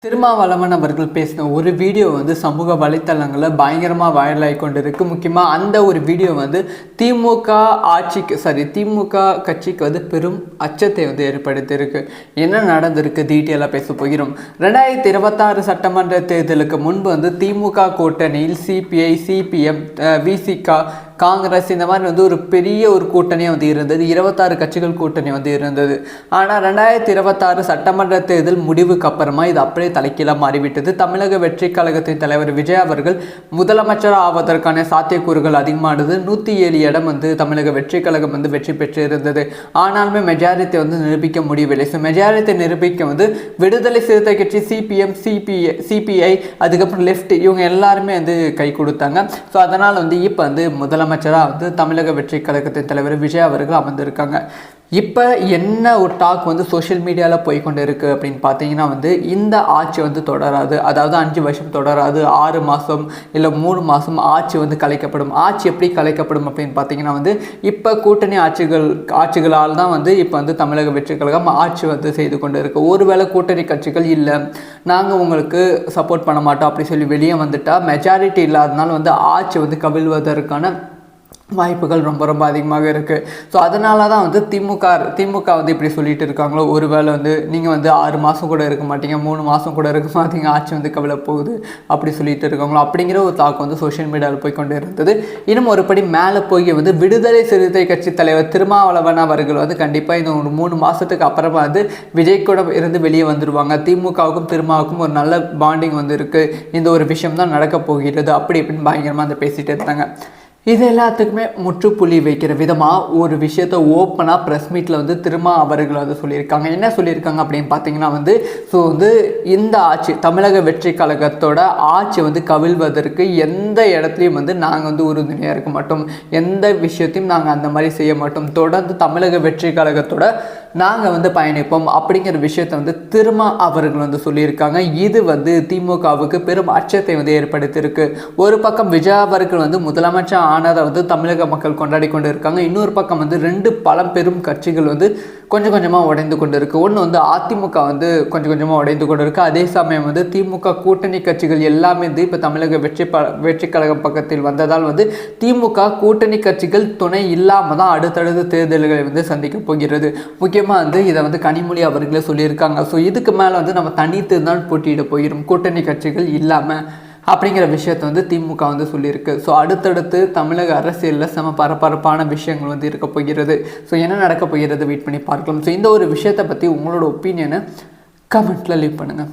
திருமாவளவன் அவர்கள் பேசின ஒரு வீடியோ வந்து சமூக வலைத்தளங்களில் பயங்கரமாக வைரல் ஆகி கொண்டு இருக்கு. முக்கியமாக அந்த ஒரு வீடியோ வந்து திமுக கட்சிக்கு வந்து பெரும் அச்சத்தை வந்து ஏற்படுத்தியிருக்கு. என்ன நடந்திருக்கு டீட்டெயிலாக பேச போகிறோம். 2026 சட்டமன்ற தேர்தலுக்கு முன்பு வந்து திமுக கூட்டணியில் சிபிஐ, சிபிஎம், விசிக, காங்கிரஸ் இந்த மாதிரி வந்து ஒரு பெரிய ஒரு கூட்டணியாக வந்து இருந்தது. 26 கட்சிகள் கூட்டணி வந்து இருந்தது. ஆனால் 2026 சட்டமன்ற தேர்தல் முடிவுக்கு அப்புறமா இது அப்படியே தலைக்கீழாக மாறிவிட்டது. தமிழக வெற்றி கழகத்தின் தலைவர் விஜய் அவர்கள் முதலமைச்சர் ஆவதற்கான சாத்தியக்கூறுகள் அதிகமானது. 107 இடம் வந்து தமிழக வெற்றி கழகம் வந்து வெற்றி பெற்று இருந்தது. ஆனாலுமே மெஜாரிட்டி வந்து நிரூபிக்க முடியவில்லை. ஸோ மெஜாரிட்டி நிரூபிக்க வந்து விடுதலை சிறுத்தை கட்சி, சிபிஎம், சிபிஐ, அதுக்கப்புறம் லெஃப்ட், இவங்க எல்லாருமே வந்து கை கொடுத்தாங்க. ஸோ அதனால் வந்து இப்போ வந்து முதலமைச்சராக வந்து தமிழக வெற்றி கழகத்தின் தலைவர் விஜய் அவர்கள் அமர்ந்திருக்காங்க. இப்போ என்ன ஒரு டாக் வந்து சோஷியல் மீடியாவில் போய்கொண்டு இருக்குது அப்படின்னு பார்த்தீங்கன்னா வந்து இந்த ஆட்சி வந்து தொடராது, அதாவது 5 வருஷம் தொடராது, 6 மாதம் இல்லை 3 மாதம் ஆட்சி வந்து கலைக்கப்படும். ஆட்சி எப்படி கலைக்கப்படும் அப்படின்னு பார்த்தீங்கன்னா வந்து இப்போ கூட்டணி ஆட்சிகளால் தான் வந்து இப்போ வந்து தமிழக வெற்றி கழகம் ஆட்சி வந்து செய்து கொண்டு இருக்குது. ஒருவேளை கூட்டணி கட்சிகள் இல்லை, நாங்கள் உங்களுக்கு சப்போர்ட் பண்ண மாட்டோம் அப்படி சொல்லி வெளியே வந்துட்டால் மெஜாரிட்டி இல்லாதனால வந்து ஆட்சி வந்து கவிழ்வதற்கான வாய்ப்புகள் ரொம்ப ரொம்ப அதிகமாக இருக்குது. ஸோ அதனால தான் வந்து திமுக வந்து இப்படி சொல்லிட்டு இருக்காங்களோ, ஒருவேளை வந்து நீங்கள் வந்து 6 மாதம் கூட இருக்க மாட்டீங்க, 3 மாதம் கூட இருக்க மாட்டீங்க, ஆட்சி வந்து கவலை போகுது அப்படி சொல்லிட்டு இருக்காங்களோ அப்படிங்கிற ஒரு தாக்கம் வந்து சோஷியல் மீடியாவில் போய் கொண்டு இருந்தது. இன்னும் ஒருபடி மேலே போய் வந்து விடுதலை சிறுத்தை கட்சி தலைவர் திருமாவளவன் அவர்கள் வந்து கண்டிப்பாக இந்த ஒரு 3 மாதத்துக்கு அப்புறமா வந்து விஜய் கூட இருந்து வெளியே வந்துடுவாங்க. திமுகவுக்கும் திருமாவுக்கும் ஒரு நல்ல பாண்டிங் வந்து இருக்குது, இந்த ஒரு விஷயம் தான் நடக்க போகிறது அப்படி இப்படின்னு பயங்கரமாக வந்து பேசிகிட்டு இருந்தாங்க. இது எல்லாத்துக்குமே முற்றுப்புள்ளி வைக்கிற விதமாக ஒரு விஷயத்த ஓப்பனாக ப்ரெஸ் மீட்டில் வந்து திருமா அவர்கள் வந்து சொல்லியிருக்காங்க. என்ன சொல்லியிருக்காங்க அப்படின்னு பார்த்தீங்கன்னா வந்து ஸோ வந்து இந்த ஆட்சி தமிழக வெற்றி கழகத்தோட ஆட்சி வந்து கவிழ்வதற்கு எந்த இடத்துலையும் வந்து நாங்கள் வந்து உறுதுணையாக இருக்க மாட்டோம், எந்த விஷயத்தையும் நாங்கள் அந்த மாதிரி செய்ய மாட்டோம், தொடர்ந்து தமிழக வெற்றி கழகத்தோட நாங்கள் வந்து பயணிப்போம் அப்படிங்கிற விஷயத்தை வந்து திருமா அவர்கள் வந்து சொல்லியிருக்காங்க. இது வந்து திமுகவுக்கு பெரும் அச்சத்தை வந்து ஏற்படுத்தியிருக்கு. ஒரு பக்கம் விஜய் அவர்கள் வந்து முதலமைச்சர் ஆனதை வந்து தமிழக மக்கள் கொண்டாடி கொண்டு இருக்காங்க. இன்னொரு பக்கம் வந்து 2 பெரும் கட்சிகள் வந்து கொஞ்சம் கொஞ்சமாக உடைந்து கொண்டு இருக்குது. ஒன்று வந்து அதிமுக வந்து கொஞ்சம் கொஞ்சமாக உடைந்து கொண்டு இருக்குது. அதே சமயம் வந்து திமுக கூட்டணி கட்சிகள் எல்லாமே வந்து இப்போ தமிழக வெற்றி கழகம் பக்கத்தில் வந்ததால் வந்து திமுக கூட்டணி கட்சிகள் துணை இல்லாமல் தான் அடுத்தடுத்த தேர்தல்களை வந்து சந்திக்க போகிறது. முக்கியமாக வந்து இதை வந்து கனிமொழி அவர்களே சொல்லியிருக்காங்க. ஸோ இதுக்கு மேலே வந்து நம்ம தனித்து தான் போட்டியிட போகிறோம், கூட்டணி கட்சிகள் இல்லாமல் அப்படிங்கிற விஷயத்தை வந்து திமுக வந்து சொல்லியிருக்கு. ஸோ அடுத்தடுத்து தமிழக அரசியலில் செம பரபரப்பான விஷயங்கள் வந்து இருக்க போகிறது. ஸோ என்ன நடக்க போகிறது வெயிட் பண்ணி பார்க்கலாம். ஸோ இந்த ஒரு விஷயத்தை பற்றி உங்களோட ஒப்பீனியனை கமெண்ட்டில் லீவ் பண்ணுங்கள்.